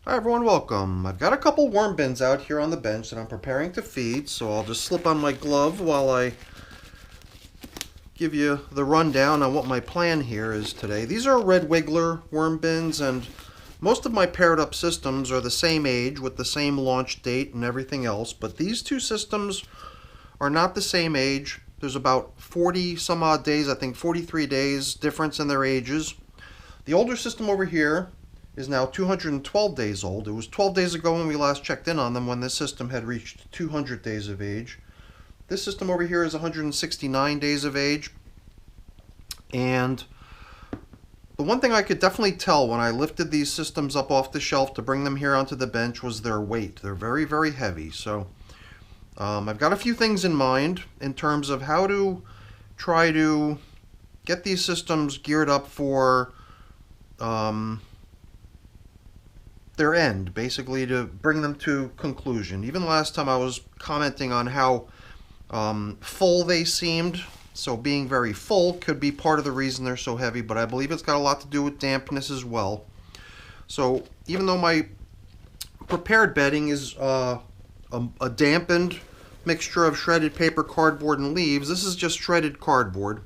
Hi everyone, welcome. I've got a couple worm bins out here on the bench that I'm preparing to feed, so I'll just slip on my glove while I give you the rundown on what my plan here is today. These are red wiggler worm bins, and most of my paired up systems are the same age with the same launch date and everything else, but these two systems are not the same age. There's about 40 some odd days, I think 43 days difference in their ages. The older system over here is now 212 days old. It was 12 days ago when we last checked in on them when this system had reached 200 days of age. This system over here is 169 days of age. And the one thing I could definitely tell when I lifted these systems up off the shelf to bring them here onto the bench was their weight. They're very, very heavy. So I've got a few things in mind in terms of how to try to get these systems geared up for their end, basically to bring them to conclusion. Even last time I was commenting on how full they seemed, so being very full could be part of the reason they're so heavy, but I believe it's got a lot to do with dampness as well. So even though my prepared bedding is a dampened mixture of shredded paper, cardboard, and leaves, this is just shredded cardboard.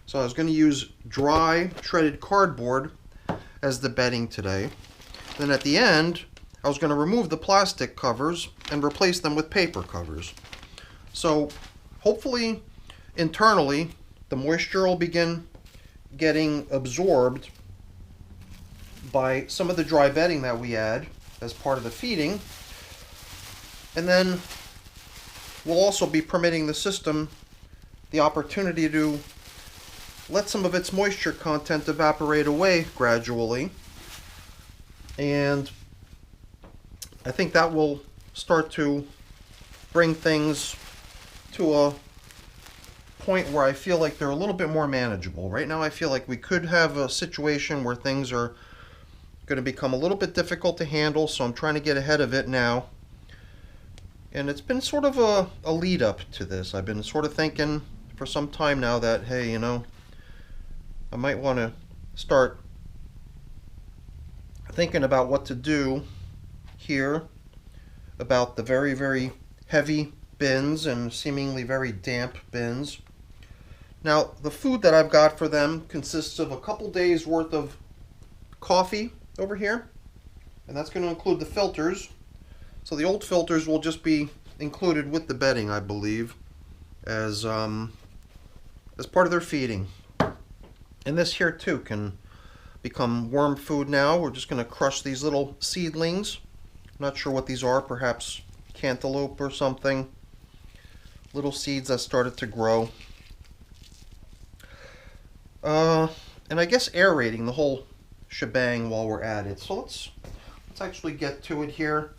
So I was going to use dry shredded cardboard as the bedding today. Then at the end, I was going to remove the plastic covers and replace them with paper covers. So hopefully, internally, the moisture will begin getting absorbed by some of the dry bedding that we add as part of the feeding. And then we'll also be permitting the system the opportunity to let some of its moisture content evaporate away gradually. And I think that will start to bring things to a point where I feel like they're a little bit more manageable. Right now I feel like we could have a situation where things are going to become a little bit difficult to handle, so I'm trying to get ahead of it now. And it's been sort of a lead up to this. I've been sort of thinking for some time now that, hey, I might want to start thinking about what to do here about the very, very heavy bins and seemingly very damp bins. Now, the food that I've got for them consists of a couple days worth of coffee over here, and that's going to include the filters. So the old filters will just be included with the bedding, I believe, as part of their feeding. And this here too can become worm food now. We're just going to crush these little seedlings. I'm not sure what these are, perhaps cantaloupe or something. Little seeds that started to grow. And I guess aerating the whole shebang while we're at it. So let's actually get to it here.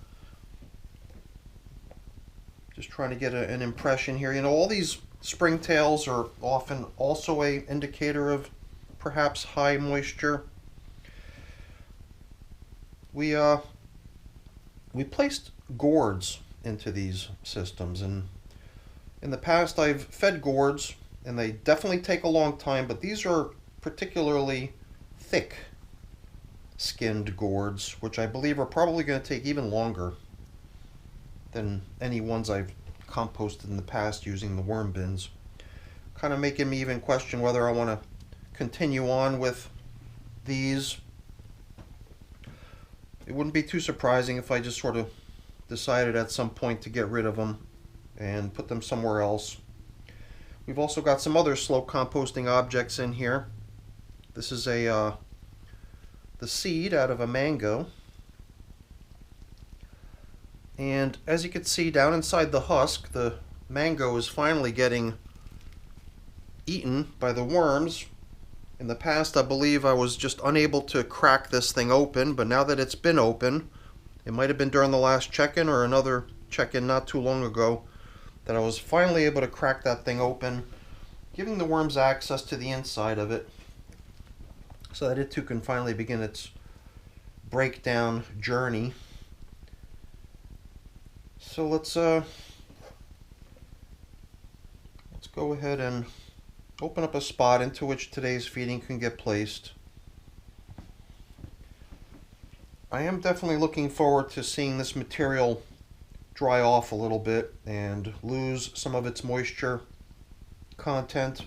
Just trying to get an impression here. All these springtails are often also an indicator of perhaps high moisture. We placed gourds into these systems, and in the past I've fed gourds, and they definitely take a long time, but these are particularly thick skinned gourds, which I believe are probably going to take even longer than any ones I've composted in the past using the worm bins. Kind of making me even question whether I want to continue on with these. It wouldn't be too surprising if I just sort of decided at some point to get rid of them and put them somewhere else. We've also got some other slow composting objects in here. This is the seed out of a mango. And as you can see down inside the husk, the mango is finally getting eaten by the worms. In the past, I believe I was just unable to crack this thing open, but now that it's been open, it might have been during the last check-in or another check-in not too long ago, that I was finally able to crack that thing open, giving the worms access to the inside of it, so that it too can finally begin its breakdown journey. So let's go ahead and open up a spot into which today's feeding can get placed. I am definitely looking forward to seeing this material dry off a little bit and lose some of its moisture content.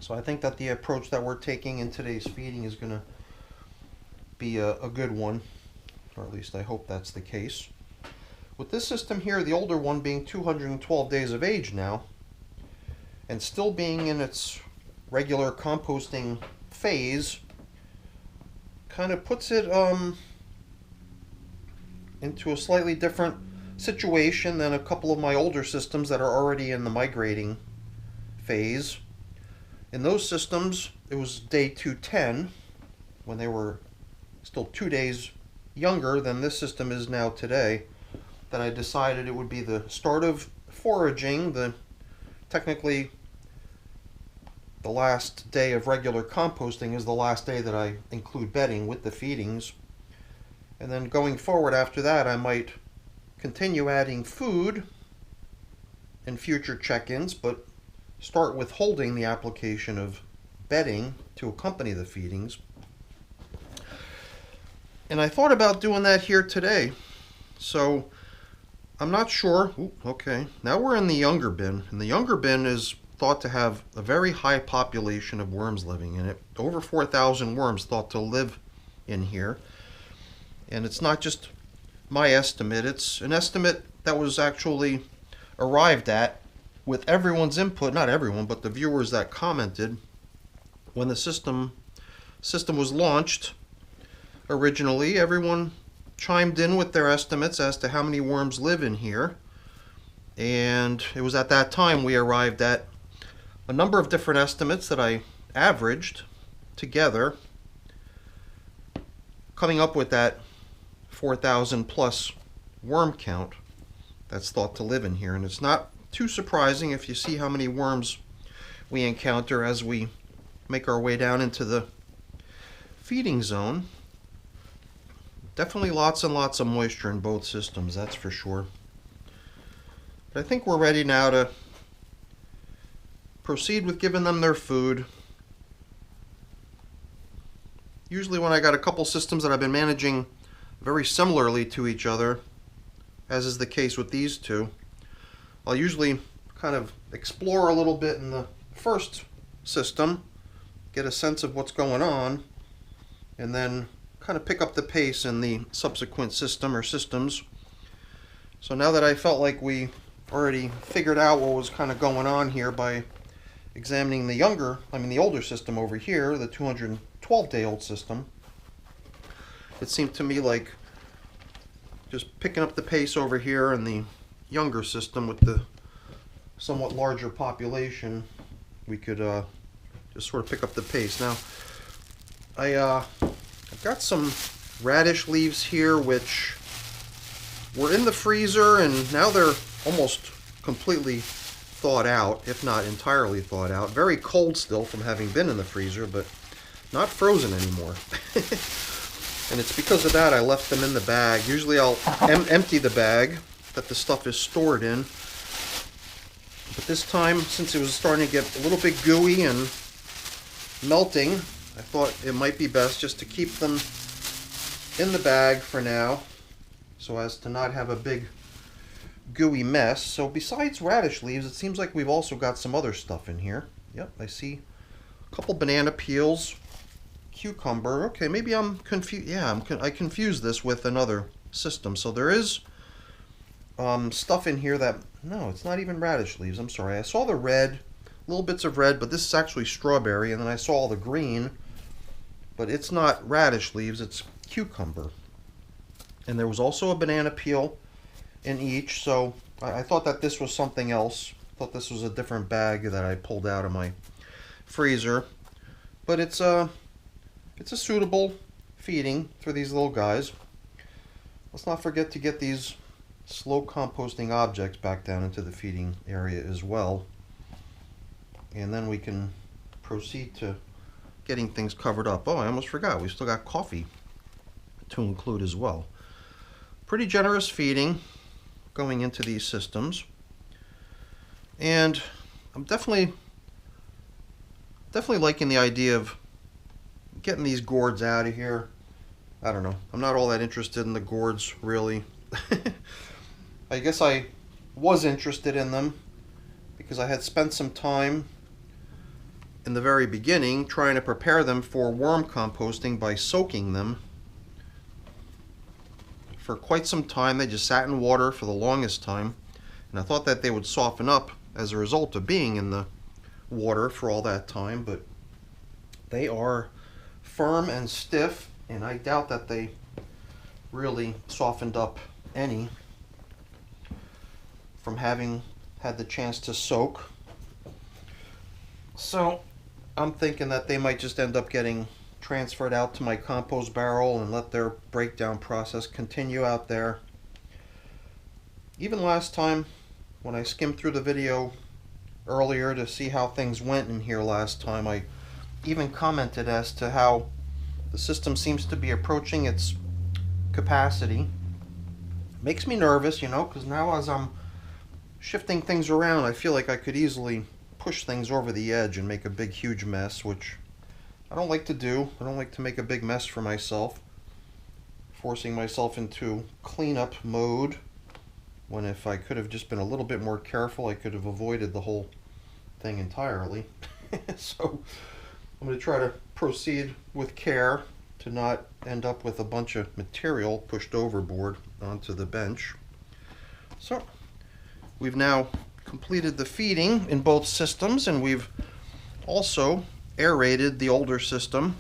So I think that the approach that we're taking in today's feeding is going to be a good one, or at least I hope that's the case. With this system here, the older one being 212 days of age now, and still being in its regular composting phase, kind of puts it into a slightly different situation than a couple of my older systems that are already in the migrating phase. In those systems, it was day 210 when they were still 2 days younger than this system is now today, that I decided it would be the start of foraging, technically the last day of regular composting is the last day that I include bedding with the feedings. And then going forward after that, I might continue adding food in future check-ins, but start withholding the application of bedding to accompany the feedings. And I thought about doing that here today. So I'm not sure. Ooh, okay, now we're in the younger bin. And the younger bin is thought to have a very high population of worms living in it. Over 4,000 worms thought to live in here. And it's not just my estimate, it's an estimate that was actually arrived at with everyone's input, not everyone, but the viewers that commented when the system was launched. Originally, everyone chimed in with their estimates as to how many worms live in here. And it was at that time we arrived at a number of different estimates that I averaged together, coming up with that 4,000 plus worm count that's thought to live in here. And it's not too surprising if you see how many worms we encounter as we make our way down into the feeding zone. Definitely lots and lots of moisture in both systems, that's for sure. But I think we're ready now to proceed with giving them their food. Usually when I got a couple systems that I've been managing very similarly to each other, as is the case with these two, I'll usually kind of explore a little bit in the first system, get a sense of what's going on, and then kind of pick up the pace in the subsequent system or systems. So now that I felt like we already figured out what was kind of going on here by examining the older system over here, the 212-day-old system, it seemed to me like just picking up the pace over here in the younger system with the somewhat larger population, we could just sort of pick up the pace. Now, I've got some radish leaves here which were in the freezer, and now they're almost completely thawed out, if not entirely thawed out. Very cold still from having been in the freezer, but not frozen anymore. And it's because of that I left them in the bag. Usually I'll empty the bag that the stuff is stored in. But this time, since it was starting to get a little bit gooey and melting, I thought it might be best just to keep them in the bag for now, so as to not have a big gooey mess. So besides radish leaves, it seems like we've also got some other stuff in here. Yep, I see a couple banana peels, cucumber. Okay, maybe I'm confused. Yeah, I confused this with another system. So there is stuff in here that, no, it's not even radish leaves. I'm sorry. I saw the red, little bits of red, but this is actually strawberry, and then I saw all the green, but it's not radish leaves, it's cucumber. And there was also a banana peel in each, so I thought that this was something else. I thought this was a different bag that I pulled out of my freezer. But it's a suitable feeding for these little guys. Let's not forget to get these slow composting objects back down into the feeding area as well. And then we can proceed to getting things covered up. Oh, I almost forgot. We still got coffee to include as well. Pretty generous feeding going into these systems. And I'm definitely liking the idea of getting these gourds out of here. I don't know. I'm not all that interested in the gourds, really. I guess I was interested in them because I had spent some time in the very beginning trying to prepare them for worm composting by soaking them. For quite some time, they just sat in water for the longest time, and I thought that they would soften up as a result of being in the water for all that time, but they are firm and stiff, and I doubt that they really softened up any from having had the chance to soak. So I'm thinking that they might just end up getting transferred out to my compost barrel and let their breakdown process continue out there. Even last time when I skimmed through the video earlier to see how things went in here last time, I even commented as to how the system seems to be approaching its capacity. Makes me nervous, you know, because now as I'm shifting things around, I feel like I could easily push things over the edge and make a big huge mess, which I don't like to do. I don't like to make a big mess for myself, forcing myself into cleanup mode, when if I could have just been a little bit more careful, I could have avoided the whole thing entirely. So I'm going to try to proceed with care to not end up with a bunch of material pushed overboard onto the bench. So we've now completed the feeding in both systems, and we've also aerated the older system,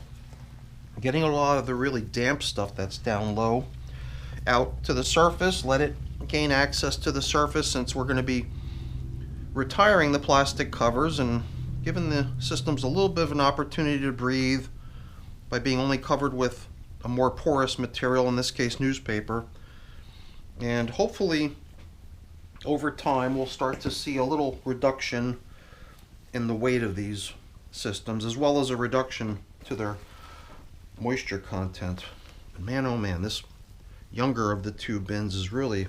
getting a lot of the really damp stuff that's down low out to the surface, let it gain access to the surface, since we're going to be retiring the plastic covers and giving the systems a little bit of an opportunity to breathe by being only covered with a more porous material, in this case newspaper. And hopefully over time we'll start to see a little reduction in the weight of these systems, as well as a reduction to their moisture content. And man, oh man, this younger of the two bins is really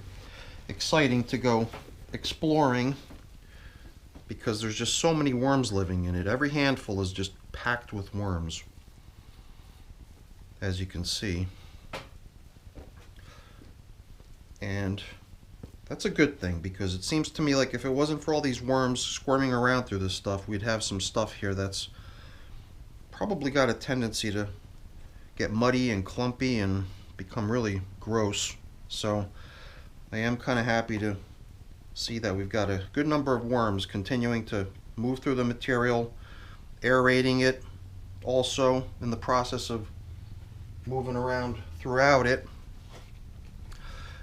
exciting to go exploring, because there's just so many worms living in it. Every handful is just packed with worms, as you can see. And that's a good thing, because it seems to me like if it wasn't for all these worms squirming around through this stuff, we'd have some stuff here that's probably got a tendency to get muddy and clumpy and become really gross. So I am kind of happy to see that we've got a good number of worms continuing to move through the material, aerating it also in the process of moving around throughout it.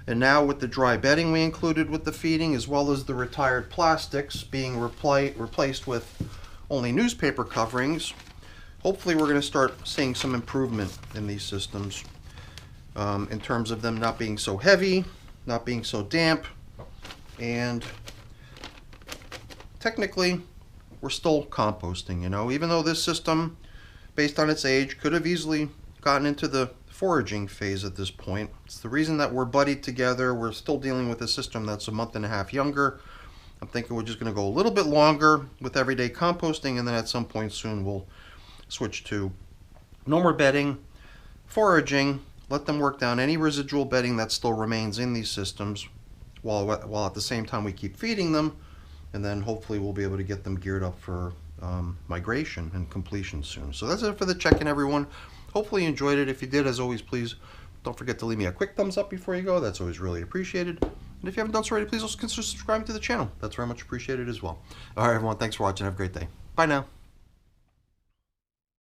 And now with the dry bedding we included with the feeding, as well as the retired plastics being replaced with only newspaper coverings, hopefully we're going to start seeing some improvement in these systems in terms of them not being so heavy, not being so damp, and technically we're still composting, you know, even though this system, based on its age, could have easily gotten into the foraging phase at this point. It's the reason that we're buddied together. We're still dealing with a system that's a month and a half younger. I'm thinking we're just going to go a little bit longer with everyday composting, and then at some point soon we'll switch to no more bedding, foraging, let them work down any residual bedding that still remains in these systems, while at the same time we keep feeding them, and then hopefully we'll be able to get them geared up for migration and completion soon. So that's it for the check-in, everyone. Hopefully you enjoyed it. If you did, as always, please don't forget to leave me a quick thumbs up before you go. That's always really appreciated. And if you haven't done so already, please also consider subscribing to the channel. That's very much appreciated as well. All right, everyone. Thanks for watching. Have a great day. Bye now.